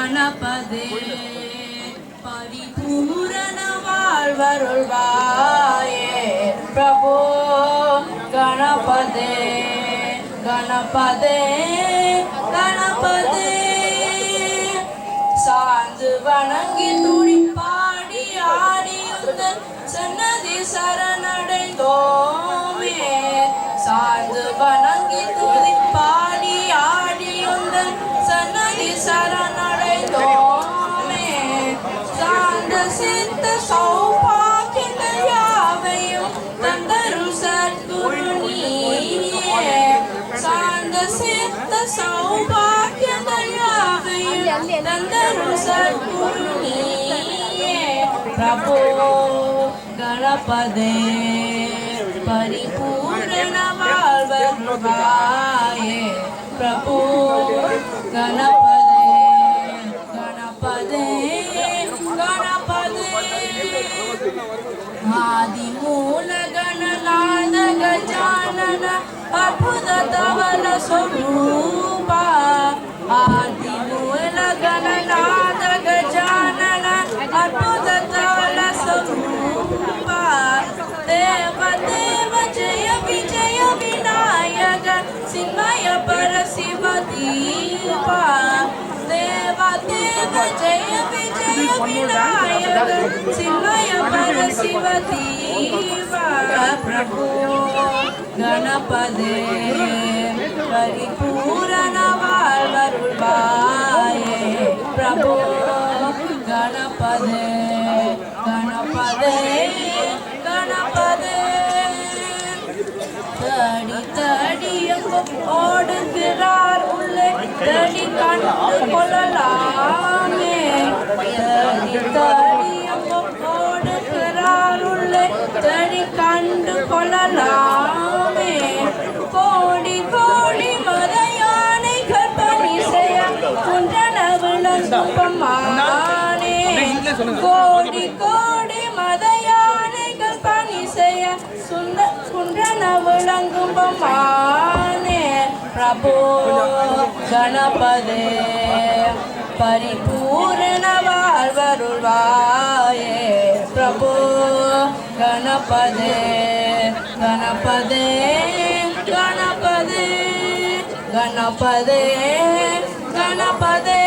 गणपदे परिपूर्ण வாழ்வருள்வாயே प्रभु गणपदे गणपदे गणपदे சாந்து வணங்கி துடி பாடி ஆடியுந்தன் சன்னதி சரணடைந்தோமே சாந்து வணங்கி துடி பாடி ஆடியுந்தன் சன்னதி சரணடைந்தோமே சாந்த சித்த சௌபாக்கியங்கள் யாவையும் தந்தரும் சத்குரு நீயே சாந்த சித்த சௌபாக்கியங்கள் யாவையும் தந்தரும் சத்குரு நீயே प्रभु गणपदे परिपूर्ण வாழ்வருள்வாயே प्रभु गणपदे गणपदे गणपदे आदि मूल गणनाद गजानन अद्भुत धवल स्वरूपा आदि मूल गणनाद गजानन अद्भुत धवल स्वरूपा देव देव जय विजय विनायक सिंहय पर शिव दीपा देव देव जय विजय विनायक सिंहय पर शिव दीपा प्रभु गणपदे परिपूर्ण வாழ்வருள்வாயே प्रभु गणपदे गणपदे गणपदे தடி தடி ஓடுகிறார் உள்ளே தடி கண்டு கொள்ளலாமே தடி தடி ஓடுகிறார் உள்ளே தடி கண்டு கொள்ளலாமே கோடி கோடி மத யானைகள் பணி செய்ய குன்றனவுளங்குமானே கோடி கோடி மத யானைகள் பணி செய்ய குன்றனவுளங்குமானே प्रभु गणपदे परिपूर्ण வாழ்வருள்வாயே प्रभु गणपदे गणपदे गणपदे गणपदे गणपदे